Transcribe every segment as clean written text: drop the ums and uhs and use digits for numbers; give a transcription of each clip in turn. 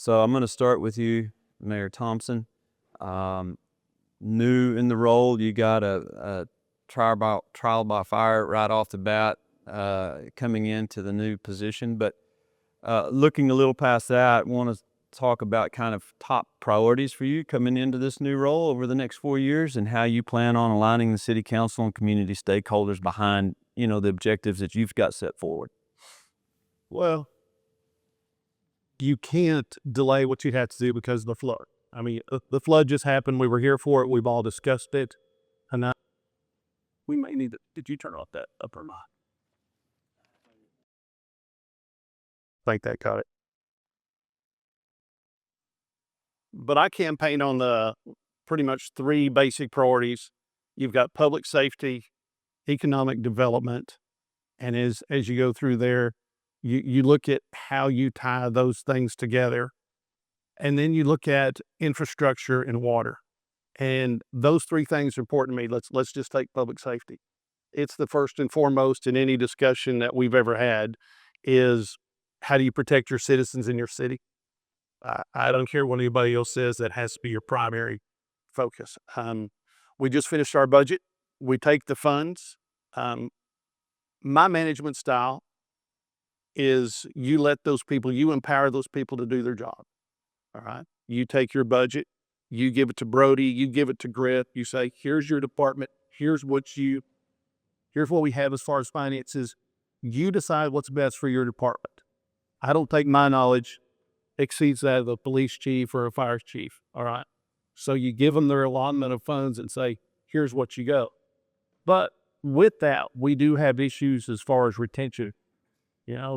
So I'm going to start with you, Mayor Thompson. New in the role, you got a trial by fire right off the bat, coming into the new position. But looking a little past that, I want to talk about kind of top priorities for you coming into this new role over the next 4 years, and how you plan on aligning the city council and community stakeholders behind, the objectives that you've got set forward. Well, you can't delay what you have to do because of the flood. I mean, the flood just happened. We were here for it. We've all discussed it. And we may need to, did you turn off that upper mic? I think that got it. But I campaign on the pretty much three basic priorities. You've got public safety, economic development, and as you go through there, you look at how you tie those things together. And then you look at infrastructure and water. And those three things are important to me. Let's just take public safety. It's the first and foremost in any discussion that we've ever had is how do you protect your citizens in your city? I don't care what anybody else says, that has to be your primary focus. We just finished our budget. We take the funds. My management style is you let those people, you empower those people to do their job. All right. You take your budget, you give it to Brody, you give it to Griff, you say, here's your department, here's what we have as far as finances. You decide what's best for your department. I don't think my knowledge exceeds that of a police chief or a fire chief. All right. So you give them their allotment of funds and say, here's what you go. But with that, we do have issues as far as retention.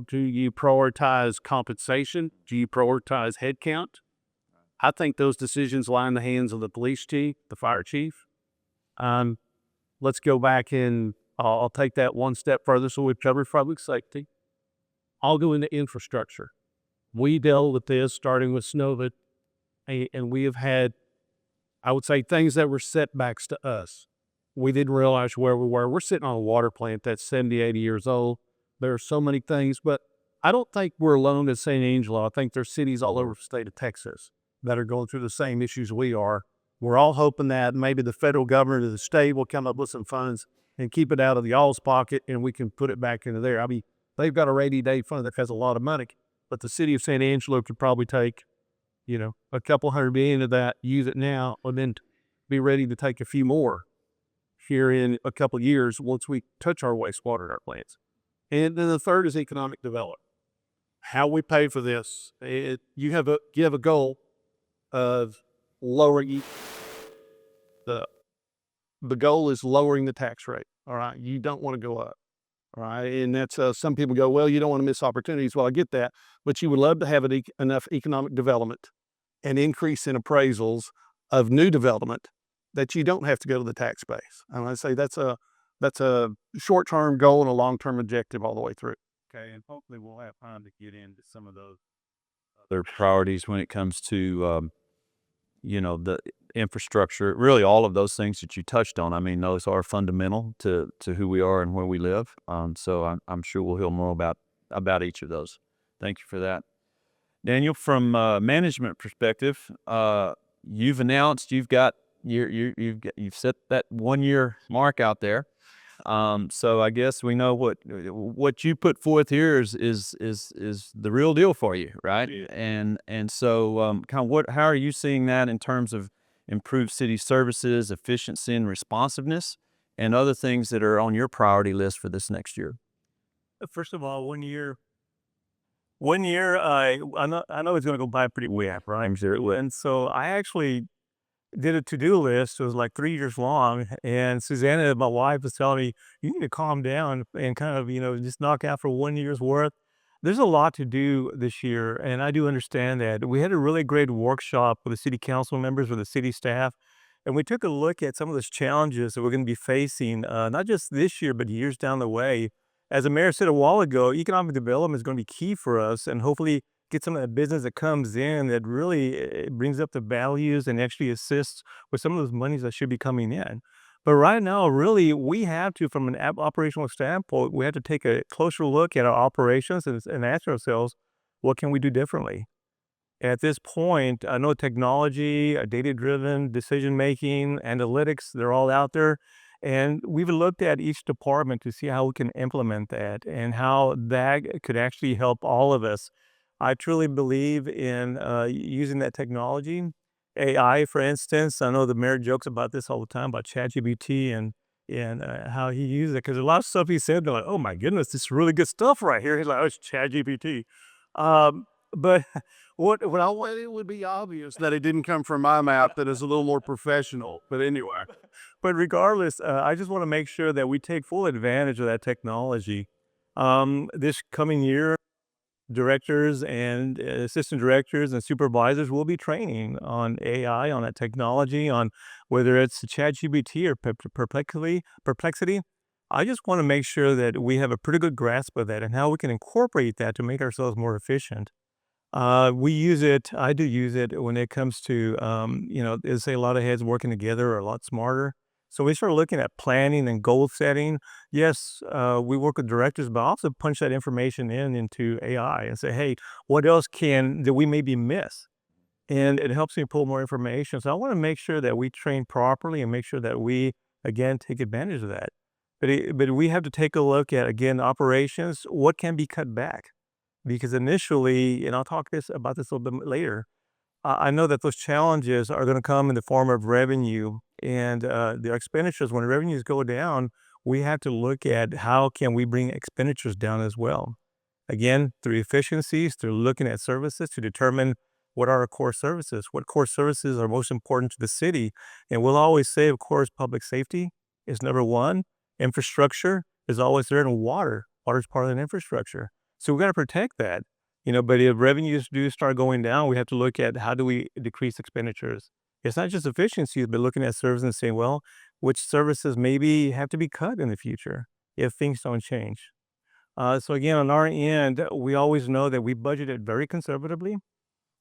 Do you prioritize compensation? Do you prioritize headcount? I think those decisions lie in the hands of the police chief, the fire chief. Let's go back and I'll take that one step further. So we've covered public safety. I'll go into infrastructure. We dealt with this starting with Snowden, and we have had, I would say, things that were setbacks to us. We didn't realize where we were. We're sitting on a water plant that's 70, 80 years old. There are so many things, but I don't think we're alone in San Angelo. I think there's cities all over the state of Texas that are going through the same issues we are. We're all hoping that maybe the federal government of the state will come up with some funds and keep it out of the y'all's pocket, and we can put it back into there. I mean, they've got a rainy day fund that has a lot of money, but the city of San Angelo could probably take, a couple $100 million of that, use it now, and then be ready to take a few more here in a couple of years once we touch our wastewater in our plants. And then the third is economic development. How we pay for this. You have a goal of lowering the goal is lowering the tax rate. All right. You don't want to go up. All right. And that's some people go, well, you don't want to miss opportunities. Well, I get that, but you would love to have enough economic development and increase in appraisals of new development that you don't have to go to the tax base. And I say that's a short-term goal and a long-term objective all the way through. Okay, and hopefully we'll have time to get into some of those other priorities when it comes to, the infrastructure, really all of those things that you touched on. I mean, those are fundamental to who we are and where we live. So I'm sure we'll hear more about each of those. Thank you for that. Daniel, from a management perspective, you've announced you've set that 1 year mark out there. So I guess we know what you put forth here is the real deal for you, right? Yeah. And so how are you seeing that in terms of improved city services, efficiency, and responsiveness, and other things that are on your priority list for this next year? First of all, 1 year. 1 year, I know it's going to go by pretty quick, right? I'm sure it will. And so I actually did a to-do list. It was like 3 years long. And Susanna, my wife, was telling me, you need to calm down and kind of, just knock out for 1 year's worth. There's a lot to do this year. And I do understand that. We had a really great workshop with the city council members, with the city staff. And we took a look at some of those challenges that we're going to be facing, not just this year, but years down the way. As the mayor said a while ago, economic development is going to be key for us, and hopefully get some of that business that comes in that really brings up the values and actually assists with some of those monies that should be coming in. But right now, really, we have to, from an operational standpoint, we have to take a closer look at our operations and ask ourselves, what can we do differently? At this point, I know technology, data-driven decision-making, analytics, they're all out there. And we've looked at each department to see how we can implement that and how that could actually help all of us. I truly believe in using that technology. AI, for instance, I know the mayor jokes about this all the time about ChatGPT and how he uses it because a lot of stuff he said, they're like, "Oh my goodness, this is really good stuff right here." He's like, "Oh, it's ChatGPT." But what I want, Well, it would be obvious that it didn't come from my mouth, that is a little more professional. But anyway. but regardless, I just want to make sure that we take full advantage of that technology. This coming year, directors and assistant directors and supervisors will be training on AI, on that technology, on whether it's ChatGPT or Perplexity. I just want to make sure that we have a pretty good grasp of that and how we can incorporate that to make ourselves more efficient. We use it. I do use it when it comes to, let's say a lot of heads working together are a lot smarter. So we start looking at planning and goal setting. Yes, we work with directors, but also punch that information into AI and say, hey, what else that we maybe miss? And it helps me pull more information. So I want to make sure that we train properly and make sure that we, again, take advantage of that. But we have to take a look at, again, operations, what can be cut back? Because initially, and I'll talk about this a little bit later, I know that those challenges are going to come in the form of revenue and their expenditures. When revenues go down, we have to look at how can we bring expenditures down as well. Again, through efficiencies, through looking at services to determine what are our core services, what core services are most important to the city. And we'll always say, of course, public safety is number one. Infrastructure is always there, and water. Water is part of that infrastructure. So we got to protect that. But if revenues do start going down, we have to look at how do we decrease expenditures. It's not just efficiencies, but looking at services and saying, well, which services maybe have to be cut in the future if things don't change. So again, on our end, we always know that we budgeted very conservatively.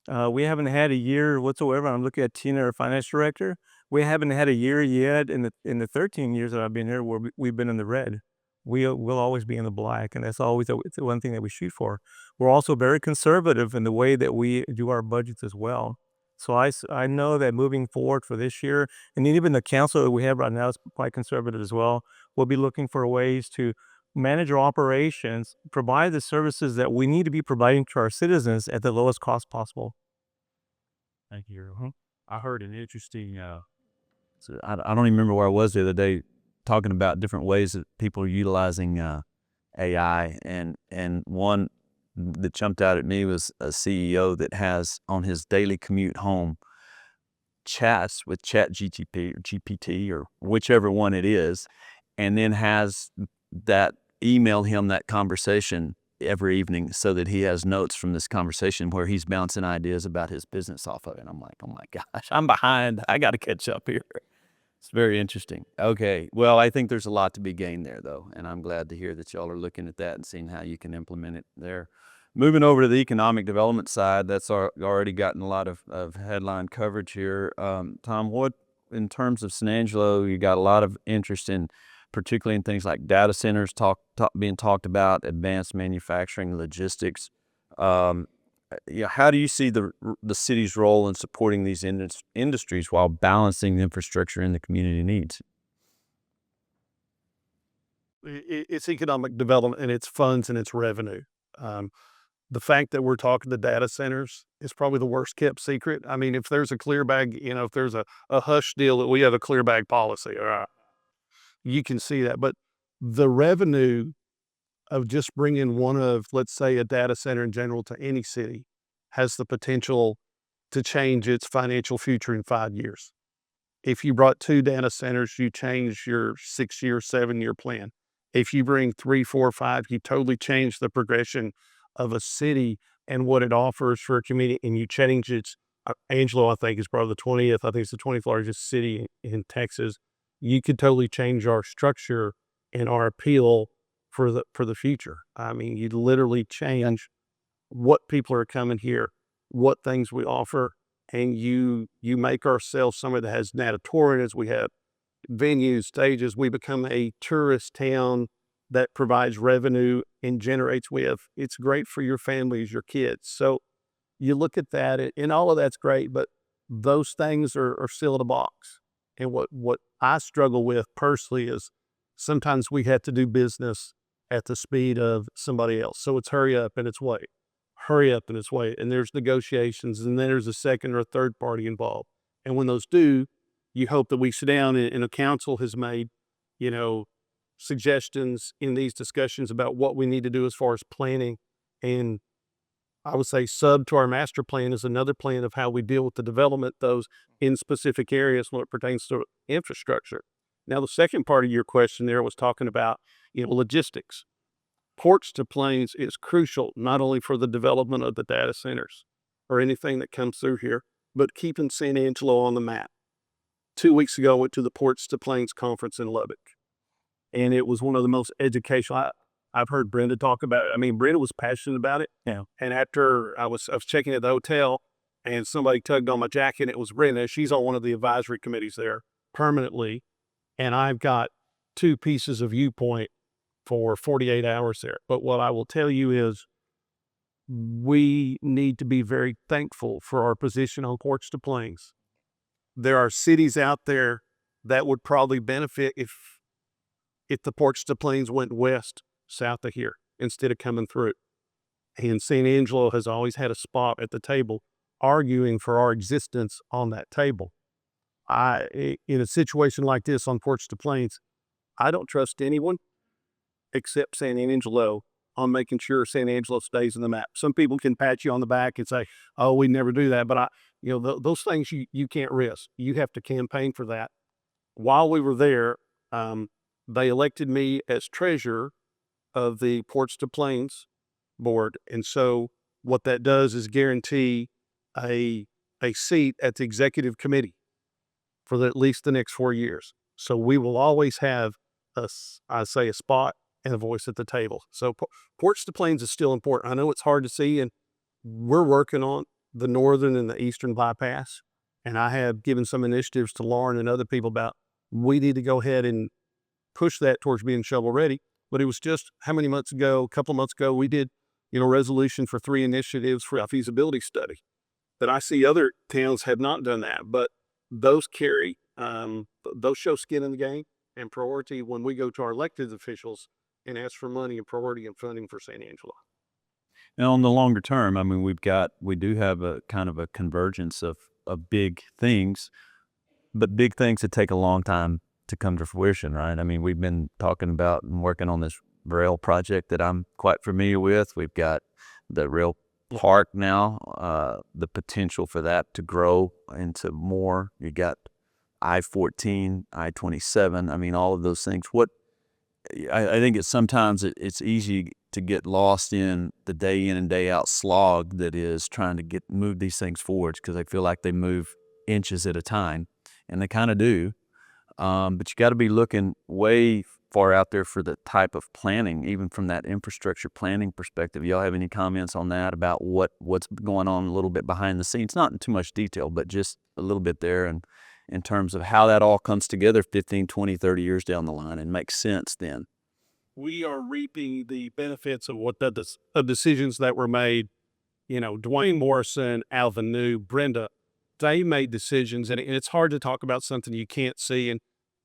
We haven't had a year whatsoever. I'm looking at Tina, our finance director. We haven't had a year yet in the 13 years that I've been here where we've been in the red. We'll always be in the black, and that's always it's the one thing that we shoot for. We're also very conservative in the way that we do our budgets as well. So I know that moving forward for this year, and even the council that we have right now is quite conservative as well. We'll be looking for ways to manage our operations, provide the services that we need to be providing to our citizens at the lowest cost possible. Thank you. I heard an interesting. I don't even remember where I was the other day, talking about different ways that people are utilizing AI, and one that jumped out at me was a CEO that has on his daily commute home chats with Chat GTP or GPT or whichever one it is, and then has that email him that conversation every evening so that he has notes from this conversation where he's bouncing ideas about his business off of it. And I'm like, oh my gosh, I'm behind. I got to catch up here. It's very interesting. Okay. Well, I think there's a lot to be gained there, though. And I'm glad to hear that y'all are looking at that and seeing how you can implement it there. Moving over to the economic development side, that's already gotten a lot of headline coverage here. Tom, what, in terms of San Angelo, you got a lot of interest in, particularly in things like data centers being talked about, advanced manufacturing, logistics. How do you see the city's role in supporting these industries while balancing the infrastructure and the community needs? It's economic development and it's funds and it's revenue. The fact that we're talking to data centers is probably the worst kept secret. I mean, if there's a clear bag, if there's a hush deal that we have a clear bag policy, all right, you can see that. But the revenue of just bringing one of, let's say, a data center in general to any city has the potential to change its financial future in 5 years. If you brought 2 data centers, you change your 6-year, 7-year plan. If you bring 3, 4, 5, you totally change the progression of a city and what it offers for a community, and you change its Angelo, I think, is probably the 20th. I think it's the 20th largest city in Texas. You could totally change our structure and our appeal for the future. I mean, you literally change what people are coming here, what things we offer, and you make ourselves somewhere that has natatoriums. We have venues, stages. We become a tourist town that provides revenue and generates. It's great for your families, your kids. So you look at that, and all of that's great, but those things are still in a box. And what I struggle with personally is sometimes we have to do business at the speed of somebody else. So it's hurry up and it's wait, hurry up and it's wait. And there's negotiations, and then there's a second or a third party involved. And when those do, you hope that we sit down and a council has made, suggestions in these discussions about what we need to do as far as planning. And I would say sub to our master plan is another plan of how we deal with the development, those in specific areas when it pertains to infrastructure. Now, the second part of your question there was talking about, logistics. Ports to plains is crucial, not only for the development of the data centers or anything that comes through here, but keeping San Angelo on the map. 2 weeks ago, I went to the Ports to Plains conference in Lubbock, and it was one of the most educational. I've heard Brenda talk about it. I mean, Brenda was passionate about it. Yeah. And after I was checking at the hotel, and somebody tugged on my jacket, and it was Brenda. She's on one of the advisory committees there permanently, and I've got 2 pieces of viewpoint for 48 hours there. But what I will tell you is we need to be very thankful for our position on Ports to Plains. There are cities out there that would probably benefit if the Ports to Plains went west, south of here, instead of coming through. And San Angelo has always had a spot at the table arguing for our existence on that table. In a situation like this on Ports to Plains, I don't trust anyone except San Angelo on making sure San Angelo stays in the map. Some people can pat you on the back and say, "Oh, we never do that," but those things you can't risk. You have to campaign for that. While we were there, they elected me as treasurer of the Ports to Plains board, and so what that does is guarantee a seat at the executive committee for at least the next 4 years. So we will always have a spot and a voice at the table. So Ports to Plains is still important. I know it's hard to see, and we're working on the northern and the eastern bypass. And I have given some initiatives to Lauren and other people about we need to go ahead and push that towards being shovel ready. But it was just how many months ago, a couple of months ago, we did, resolution for 3 initiatives for a feasibility study. That I see other towns have not done that, but those those show skin in the game and priority when we go to our elected officials and ask for money and priority and funding for San Angelo. And on the longer term, I mean, we do have a kind of a convergence of big things, but big things that take a long time to come to fruition, right? I mean, we've been talking about and working on this rail project that I'm quite familiar with. We've got the rail park now, the potential for that to grow into more. You got I-14, I-27. I mean, all of those things. I think sometimes it's easy to get lost in the day in and day out slog that is trying to move these things forward, because I feel like they move inches at a time, and they kind of do. But you got to be looking way far out there for the type of planning, even from that infrastructure planning perspective. Y'all have any comments on that, about what's going on a little bit behind the scenes? Not in too much detail, but just a little bit there, and in terms of how that all comes together 15, 20, 30 years down the line and makes sense then. We are reaping the benefits of of decisions that were made. Dwayne Morrison, Alvin New, Brenda, they made decisions, and it's hard to talk about something you can't see and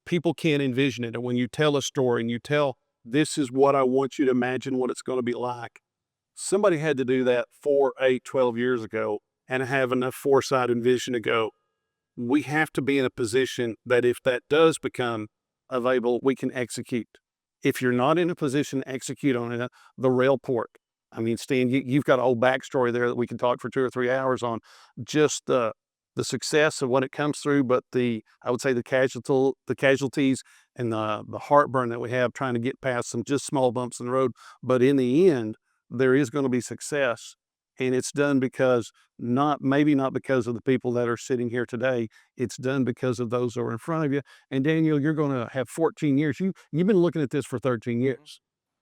people can't envision it. And when you tell a story and you tell, this is what I want you to imagine what it's going to be like, somebody had to do that 4, 8, 12 years ago and have enough foresight and vision to go, we have to be in a position that if that does become available, we can execute. If you're not in a position to execute on it, the rail port. I mean, Stan, you've got a whole backstory there that we can talk for 2 or 3 hours on, just the success of when it comes through, but I would say the casualties and the heartburn that we have trying to get past some just small bumps in the road. But in the end, there is going to be success. And it's done because maybe not because of the people that are sitting here today. It's done because of those that are in front of you. And Daniel, you're going to have 14 years. You've been looking at this for 13 years.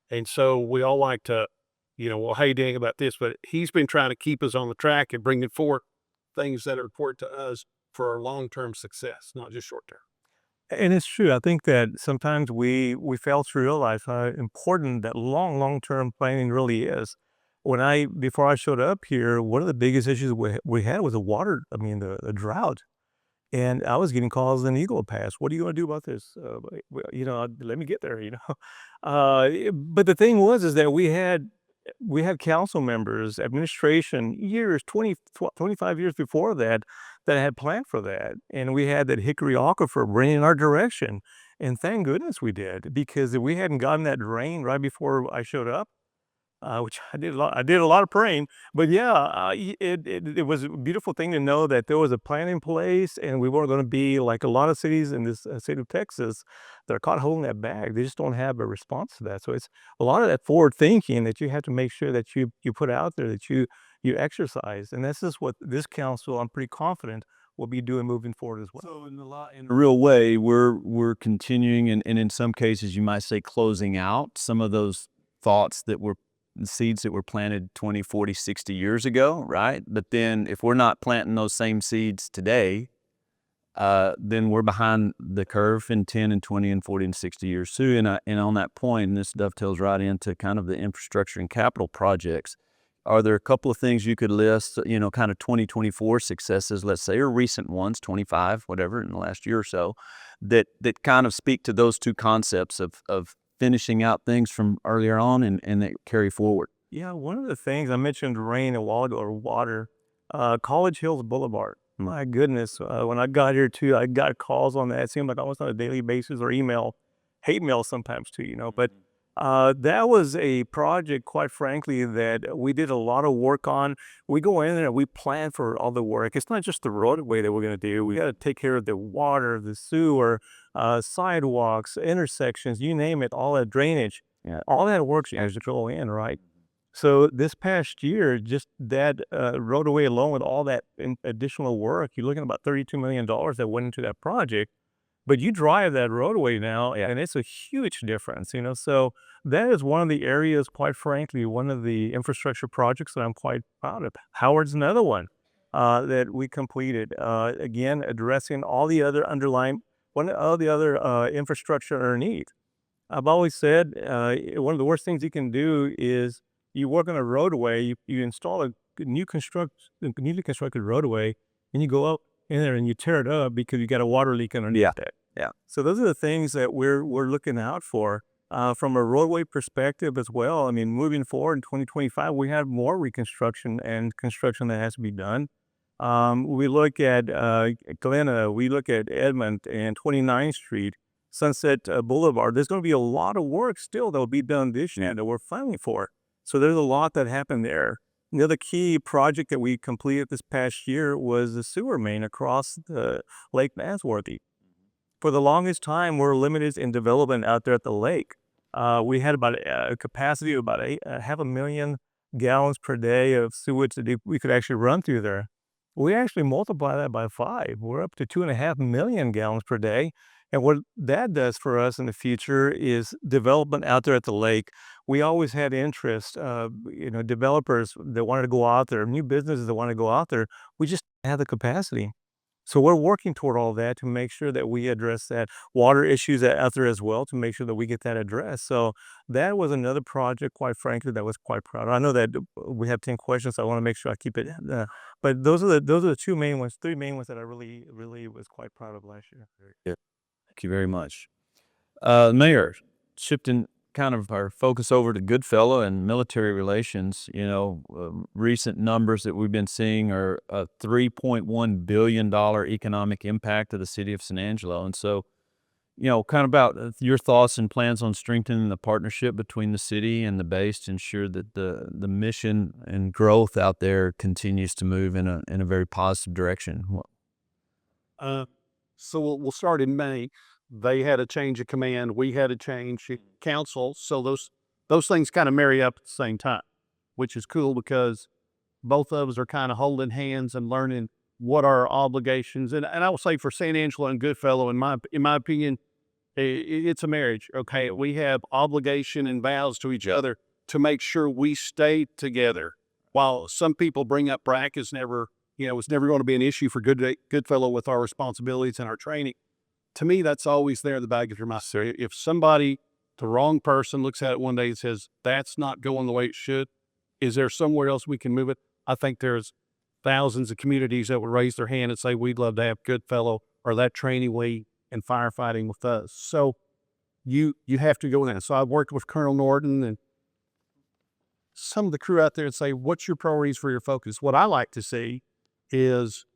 And so we all like to, well, hey, Daniel, about this, but he's been trying to keep us on the track and bringing forth things that are important to us for our long-term success, not just short-term. And it's true. I think that sometimes we fail to realize how important that long-term planning really is. before I showed up here, one of the biggest issues we had was the water. I mean, the drought. And I was getting calls in Eagle Pass. What are you going to do about this? Let me get there. But the thing was, is that we had council members, administration, 25 years before that, that had planned for that, and we had that Hickory Aquifer running in our direction. And thank goodness we did, because if we hadn't gotten that rain right before I showed up, which I did a lot of praying, but yeah, it was a beautiful thing to know that there was a plan in place, and we weren't going to be like a lot of cities in this state of Texas that are caught holding that bag. They just don't have a response to that. So it's a lot of that forward thinking that you have to make sure that you put out there, that you exercise, and this is what this council, I'm pretty confident, will be doing moving forward as well. So in a real way, we're continuing, and in some cases, you might say closing out some of those thoughts that were seeds that were planted 20, 40, 60 years ago, right? But then if we're not planting those same seeds today, then we're behind the curve in 10 and 20 and 40 and 60 years too. And on that point, and this dovetails right into kind of the infrastructure and capital projects, are there a couple of things you could list, kind of 2024 successes, let's say, or recent ones, 25, whatever, in the last year or so, that kind of speak to those two concepts of finishing out things from earlier on and that carry forward? Yeah, one of the things I mentioned rain a while ago, or water, College Hills Boulevard. My goodness, when I got here too, I got calls on that. It seemed like almost on a daily basis, or hate mail sometimes too. But that was a project, quite frankly, that we did a lot of work on. We go in there and we plan for all the work. It's not just the roadway that we're going to do. We got to take care of the water, the sewer, sidewalks, intersections, you name it, all that drainage. Yeah. All that work has to go in, right? So this past year, just that roadway alone, with all that additional work, you're looking at about $32 million that went into that project. But you drive that roadway now, and it's a huge difference, So that is one of the areas, quite frankly, one of the infrastructure projects that I'm quite proud of. Howard's another one that we completed. Again, addressing all the other infrastructure underneath. I've always said one of the worst things you can do is you work on a roadway, you install a newly constructed roadway, and you go up in there and you tear it up because you got a water leak underneath it. Yeah. So those are the things that we're looking out for from a roadway perspective as well. I mean, moving forward in 2025, we have more reconstruction and construction that has to be done. We look at Glenna, we look at Edmond and 29th Street, Sunset Boulevard. There's going to be a lot of work still that will be done this year that we're planning for. So there's a lot that happened there. The other key project that we completed this past year was the sewer main across the Lake Mansworthy. For the longest time, we're limited in development out there at the lake. We had about a capacity of about 500,000 gallons per day of sewage that we could actually run through there. We actually multiply that by 5. We're up to 2.5 million gallons per day. And what that does for us in the future is development out there at the lake. We always had interest, developers that wanted to go out there, new businesses that want to go out there. We just didn't have the capacity. So we're working toward all that to make sure that we address that water issues out there as well, to make sure that we get that addressed. So that was another project, quite frankly, that was quite proud of. I know that we have 10 questions, so I want to make sure I keep it. But those are the three main ones that I really, really was quite proud of last year. Yeah. Thank you very much. Mayor, shifting kind of our focus over to Goodfellow and military relations, recent numbers that we've been seeing are a $3.1 billion economic impact of the city of San Angelo. And so, kind of about your thoughts and plans on strengthening the partnership between the city and the base to ensure that the mission and growth out there continues to move in a very positive direction. So we'll start in May. They had a change of command. We had a change in council. So those things kind of marry up at the same time, which is cool because both of us are kind of holding hands and learning what our obligations. And I will say for San Angelo and Goodfellow, in my opinion, it's a marriage. Okay, we have obligation and vows to each other to make sure we stay together. While some people bring up BRAC is never, it's never going to be an issue for Goodfellow with our responsibilities and our training. To me, that's always there in the back of your mind. So if somebody, the wrong person, looks at it one day and says, that's not going the way it should, Is there somewhere else we can move it? I think there's thousands of communities that would raise their hand and say, we'd love to have Goodfellow or that training wing and firefighting with us. So you have to go in that. So I've worked with Colonel Norton and some of the crew out there and say, what's your priorities for your focus? What I like to see is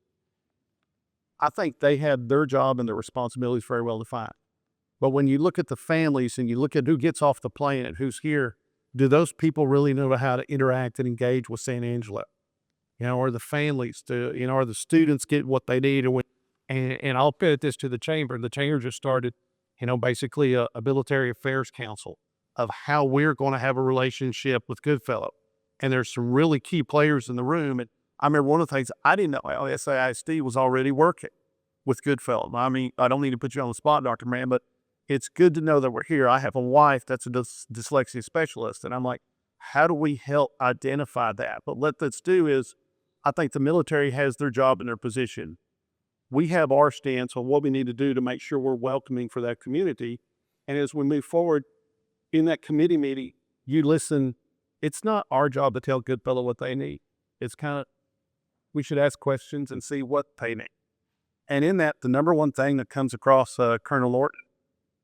I think they have their job and their responsibilities very well defined. But when you look at the families and you look at who gets off the plane and who's here, do those people really know how to interact and engage with San Angelo? Or the families, or the students get what they need. And I'll put this to the chamber. The chamber just started, basically a military affairs council of how we're going to have a relationship with Goodfellow. And there's some really key players in the room. And I remember one of the things I didn't know, SAISD was already working with Goodfellow. I mean, I don't need to put you on the spot, Dr. Mann, but it's good to know that we're here. I have a wife that's a dyslexia specialist. And I'm like, how do we help identify that? But what let's do is, I think the military has their job and their position. We have our stance on what we need to do to make sure we're welcoming for that community. And as we move forward in that committee meeting, you listen. It's not our job to tell Goodfellow what they need. It's kind of, we should ask questions and see what they need. And in that, the number one thing that comes across Colonel Norton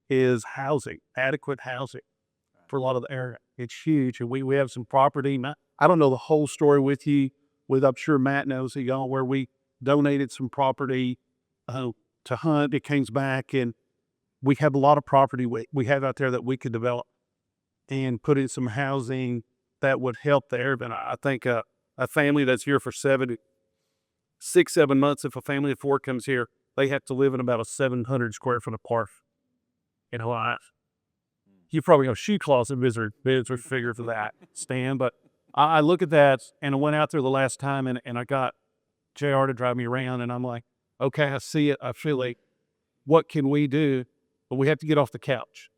is housing, adequate housing for a lot of the area. It's huge. And we have some property. I don't know the whole story with you. I'm sure Matt knows where we donated some property to hunt. It came back, and we have a lot of property we have out there that we could develop and put in some housing that would help the area. But I think a family that's here for 7 months, if a family of 4 comes here, they have to live in about a 700 square foot apartment. You probably have a shoe closet visitor figure for that, Stan, but I look at that, and I went out there the last time, and I got JR to drive me around, and I'm like, okay, I see it. I feel like, what can we do? But we have to get off the couch.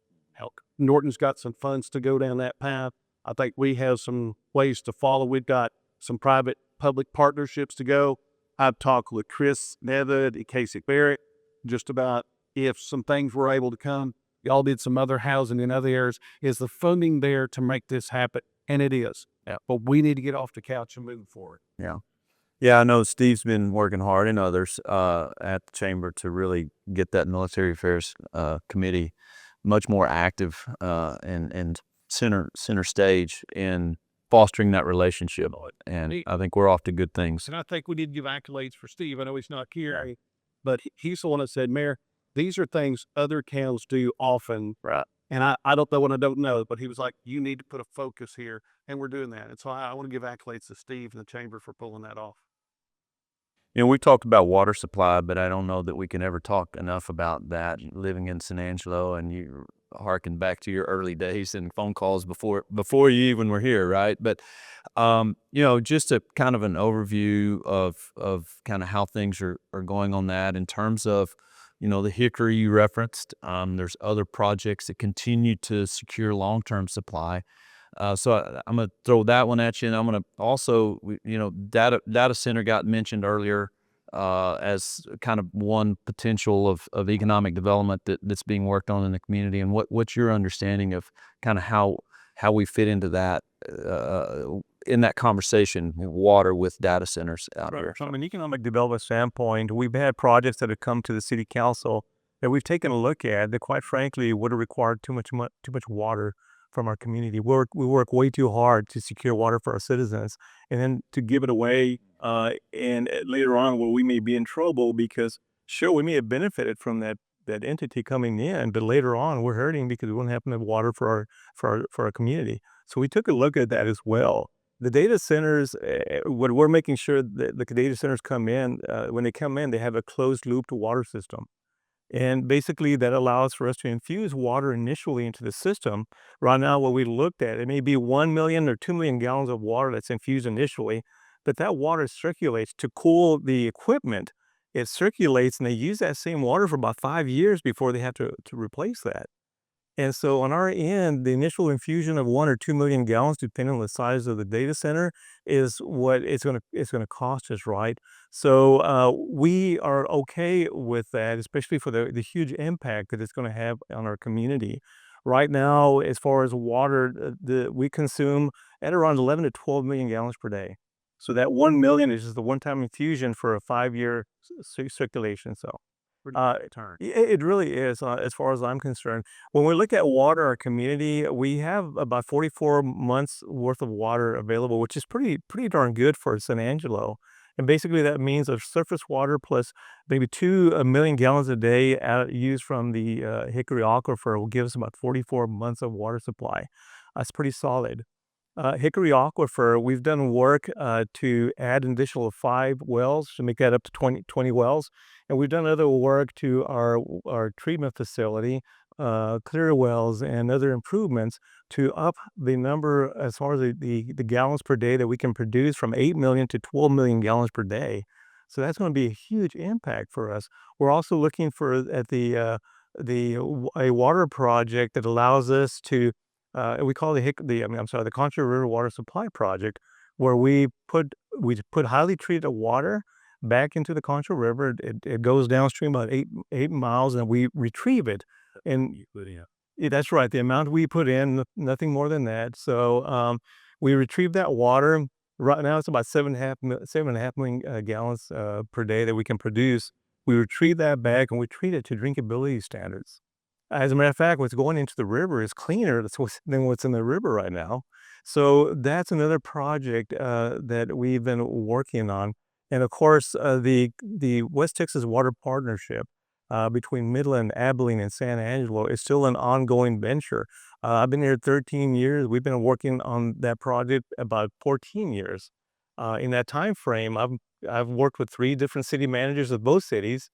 Norton's got some funds to go down that path. I think we have some ways to follow. We've got some private-public partnerships to go. I've talked with Chris Nevitt and Casey Barrett just about if some things were able to come. Y'all did some other housing in other areas. Is the funding there to make this happen? And it is. Yeah. But we need to get off the couch and move forward. Yeah. Yeah, I know Steve's been working hard and others at the chamber to really get that military affairs committee much more active and center stage in fostering that relationship. And I think we're off to good things. And I think we need to give accolades for Steve. I know he's not here, but he's the one that said, Mayor, these are things other counties do often. Right. And I don't know what I don't know, but he was like, you need to put a focus here, and we're doing that. And so I want to give accolades to Steve and the chamber for pulling that off. We talked about water supply, but I don't know that we can ever talk enough about that. Living in San Angelo, and you harken back to your early days and phone calls before you even were here, right? But just a kind of an overview of kind of how things are going on that in terms of the Hickory you referenced. There's other projects that continue to secure long-term supply. So I'm going to throw that one at you, and I'm going to also, data center got mentioned earlier as kind of one potential of economic development that's being worked on in the community. And what's your understanding of kind of how we fit into that in that conversation, water with data centers out here? From an economic development standpoint, we've had projects that have come to the city council that we've taken a look at that, quite frankly, would have required too much water from our community. We work way too hard to secure water for our citizens, and then to give it away, and later on, where we may be in trouble because, sure, we may have benefited from that entity coming in, but later on, we're hurting because we won't have enough water for our community. So we took a look at that as well. The data centers, what we're making sure that the data centers come in, when they come in, they have a closed loop to water system. And basically that allows for us to infuse water initially into the system. Right now, what we looked at, it may be 1 million or 2 million gallons of water that's infused initially, but that water circulates to cool the equipment. It circulates, and they use that same water for about 5 years before they have to replace that. And so on our end, the initial infusion of 1 or 2 million gallons, depending on the size of the data center, is what it's going to cost us, right? So we are okay with that, especially for the huge impact that it's going to have on our community. Right now, as far as water, we consume at around 11 to 12 million gallons per day. So that 1 million is just the one-time infusion for a 5-year circulation. So Turn. it really is, as far as I'm concerned. When we look at water, our community, we have about 44 months worth of water available, which is pretty darn good for San Angelo. And basically, that means of surface water plus maybe 2 million gallons a day used from the Hickory Aquifer will give us about 44 months of water supply. That's pretty solid. Hickory Aquifer, we've done work to add an additional 5 wells to make that up to 20 wells. And we've done other work to our treatment facility, clear wells, and other improvements to up the number as far as the gallons per day that we can produce from 8 million to 12 million gallons per day. So that's going to be a huge impact for us. We're also looking at a water project that allows us to we call the Concho River Water Supply Project, where we put highly treated water back into the Concho River. It goes downstream about 8 miles, and we retrieve it. And yeah, that's right. The amount we put in, nothing more than that. So we retrieve that water. Right now, it's about 7.5 million gallons per day that we can produce. We retrieve that back and we treat it to drinkability standards. As a matter of fact, what's going into the river is cleaner than what's in the river right now. So that's another project that we've been working on. And of course, the West Texas Water Partnership between Midland, Abilene, and San Angelo is still an ongoing venture. I've been here 13 years. We've been working on that project about 14 years. In that time frame, I've worked with 3 different city managers of both cities,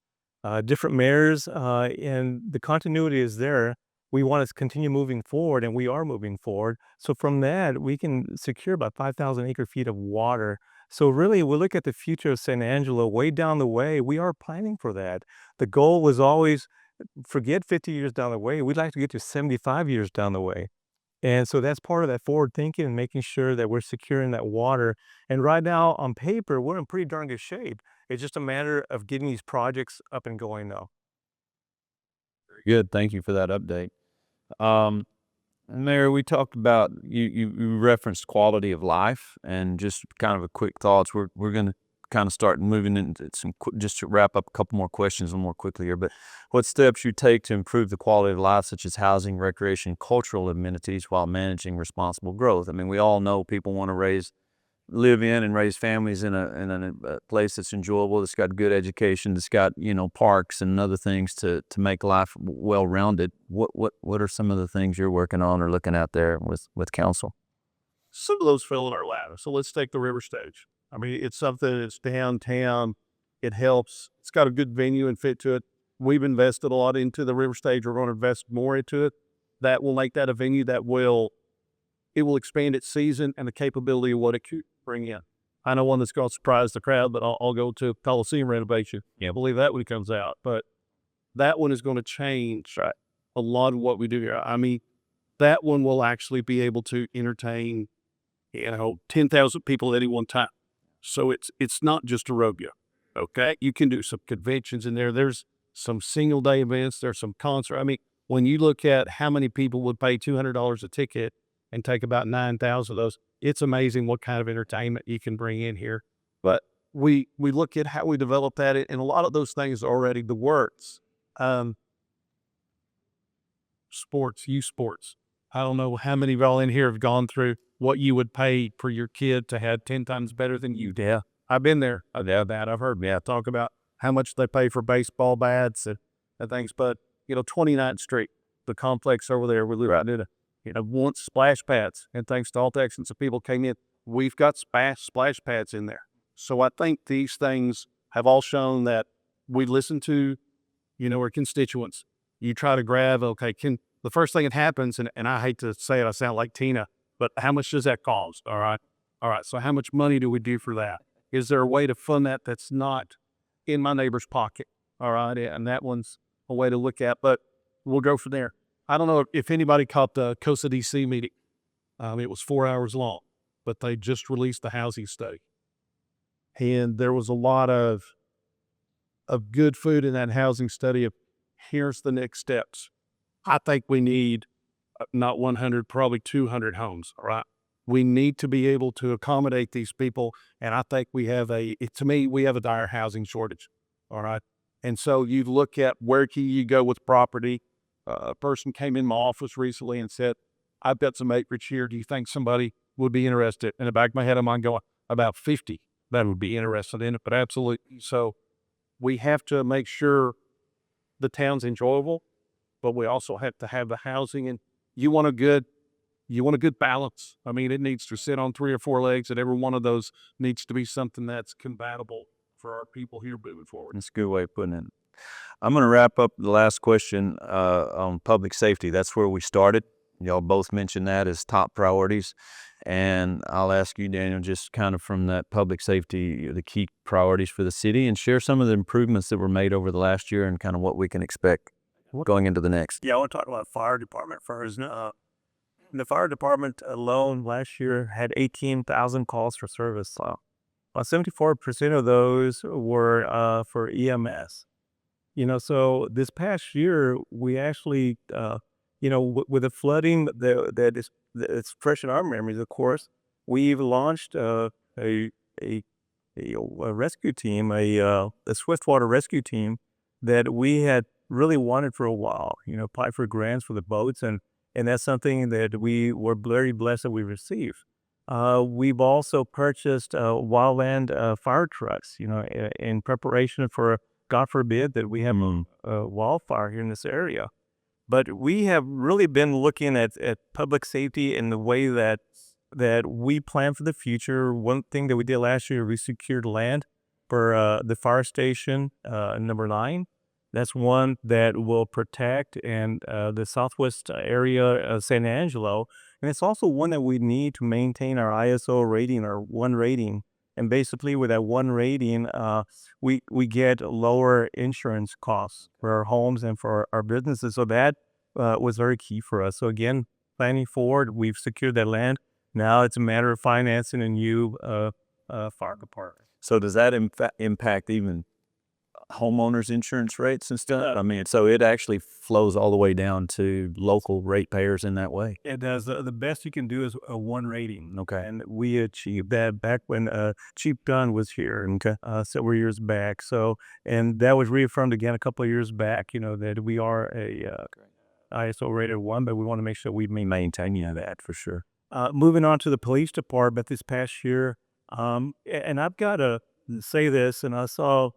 different mayors, and the continuity is there. We want to continue moving forward, and we are moving forward. So from that, we can secure about 5,000 acre feet of water. So really, we look at the future of San Angelo way down the way. We are planning for that. The goal was always forget 50 years down the way. We'd like to get to 75 years down the way. And so that's part of that forward thinking and making sure that we're securing that water. And right now, on paper, we're in pretty darn good shape. It's just a matter of getting these projects up and going now. Good. Thank you for that update. Mayor, we talked about you referenced quality of life and just kind of a quick thoughts. We're going to kind of start moving into just to wrap up a couple more questions a little more quickly here. But what steps you take to improve the quality of life, such as housing, recreation, cultural amenities, while managing responsible growth? I mean, we all know people want to live in and raise families in a place that's enjoyable, that's got good education, that's got, parks and other things to make life well-rounded. What are some of the things you're working on or looking at there with council? Some of those fell in our lap. So let's take the river stage. I mean, it's something that's downtown. It helps. It's got a good venue and fit to it. We've invested a lot into the river stage. We're going to invest more into it. That will make that a venue it will expand its season and the capability of what it could bring in. I know one that's going to surprise the crowd, but I'll go to Coliseum renovation. Yeah. I believe that when it comes out. But that one is going to change a lot of what we do here. I mean, that one will actually be able to entertain, 10,000 people at any one time. So it's not just a rodeo. Okay. You can do some conventions in there. There's some single day events. There's some concert. I mean, when you look at how many people would pay $200 a ticket and take about 9,000 of those, it's amazing what kind of entertainment you can bring in here. But we look at how we develop that, and a lot of those things are already the works. Youth sports. I don't know how many of y'all in here have gone through what you would pay for your kid to have 10 times better than you. Yeah. I've been there. I've had that. I've heard talk about how much they pay for baseball bats and things. But, 29th Street, the complex over there, we live right in once splash pads, and thanks to all Texans, the people came in, we've got splash pads in there. So I think these things have all shown that we listen to, our constituents. You try to grab, the first thing that happens, and I hate to say it, I sound like Tina, but how much does that cost? All right. So how much money do we do for that? Is there a way to fund that that's not in my neighbor's pocket? All right. And that one's a way to look at, but we'll go from there. I don't know if anybody caught the COSA DC meeting. It was 4 hours long, but they just released the housing study. And there was a lot of good food in that housing study of here's the next steps. I think we need not 100, probably 200 homes. All right. We need to be able to accommodate these people. And I think to me, we have a dire housing shortage. All right. And so you look at where can you go with property. A person came in my office recently and said, I've got some acreage here. Do you think somebody would be interested? In the back of my head, I'm going about 50 that would be interested in it, but absolutely. So we have to make sure the town's enjoyable, but we also have to have the housing, and you want a good balance. I mean, it needs to sit on 3 or 4 legs, and every one of those needs to be something that's compatible for our people here moving forward. That's a good way of putting it. I'm going to wrap up the last question on public safety. That's where we started. Y'all both mentioned that as top priorities. And I'll ask you, Daniel, just kind of from that public safety, the key priorities for the city, and share some of the improvements that were made over the last year and kind of what we can expect going into the next. Yeah, I want to talk about fire department first. The fire department alone last year had 18,000 calls for service. About 74% of those were for EMS. So this past year, we actually, with the flooding that's fresh in our memories, of course, we've launched a rescue team, a swiftwater rescue team that we had really wanted for a while. Apply for grants for the boats, and that's something that we were very blessed that we received. We've also purchased wildland fire trucks, in preparation for, God forbid, that we have a wildfire here in this area. But we have really been looking at public safety in the way that we plan for the future. One thing that we did last year, we secured land for the fire station number 9. That's one that will protect and the southwest area of San Angelo. And it's also one that we need to maintain our ISO rating, our 1 rating. And basically with that 1 rating, we get lower insurance costs for our homes and for our businesses. So that was very key for us. So again, planning forward, we've secured that land. Now it's a matter of financing a new fire department. So does that impact even homeowners insurance rates and stuff? I mean, so it actually flows all the way down to local ratepayers in that way. It does. The best you can do is a 1 rating. Okay. And we achieved that back when Chief Dunn was here several years back. So, and that was reaffirmed again a couple of years back, that we are a ISO rated 1, but we want to make sure we maintain that for sure. Moving on to the police department this past year, and I've got to say this, and I saw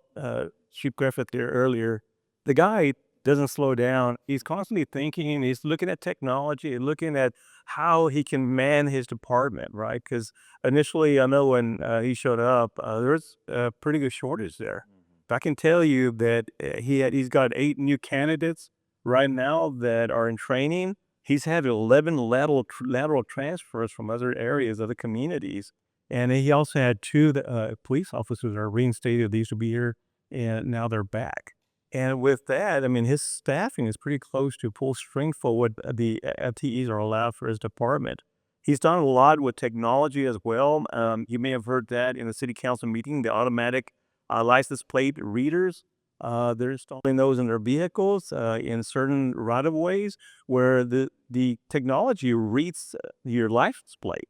Chief Griffith there earlier. The guy doesn't slow down. He's constantly thinking. He's looking at technology and looking at how he can man his department, right? Because initially, I know when he showed up, there was a pretty good shortage there. But I can tell you that he's got 8 new candidates right now that are in training. He's had 11 lateral transfers from other areas, other communities. And he also had 2 police officers that are reinstated. They used to be here, and now they're back. And with that, I mean, his staffing is pretty close to full strength for what the FTEs are allowed for his department. He's done a lot with technology as well. You may have heard that in the city council meeting, the automatic license plate readers. They're installing those in their vehicles in certain right-of-ways where the technology reads your license plate.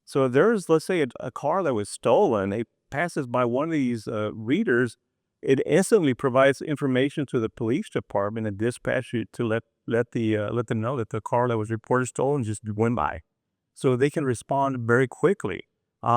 So there's, let's say, a car that was stolen. It passes by one of these readers. It instantly provides information to the police department and dispatch it to let them know that the car that was reported stolen just went by, so they can respond very quickly.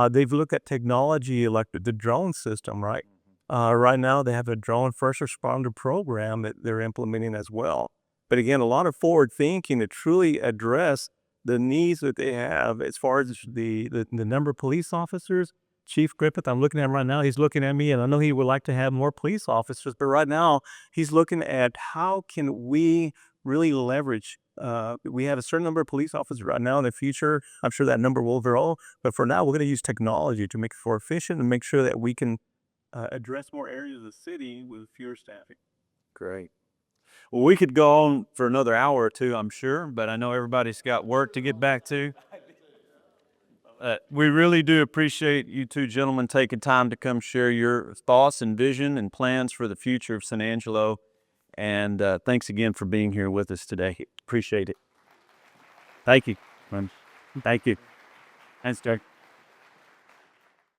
They've looked at technology like the drone system, right? Right now they have a drone first responder program that they're implementing as well. But again, a lot of forward thinking to truly address the needs that they have as far as the number of police officers. Chief Griffith, I'm looking at him right now. He's looking at me, and I know he would like to have more police officers. But right now, he's looking at how can we really leverage. We have a certain number of police officers right now. In the future, I'm sure that number will grow. But for now, we're going to use technology to make it more efficient and make sure that we can address more areas of the city with fewer staffing. Great. Well, we could go on for another hour or 2, I'm sure, but I know everybody's got work to get back to. We really do appreciate you 2 gentlemen taking time to come share your thoughts and vision and plans for the future of San Angelo. And thanks again for being here with us today. Appreciate it. Thank you. Thank you. Thanks, Jack.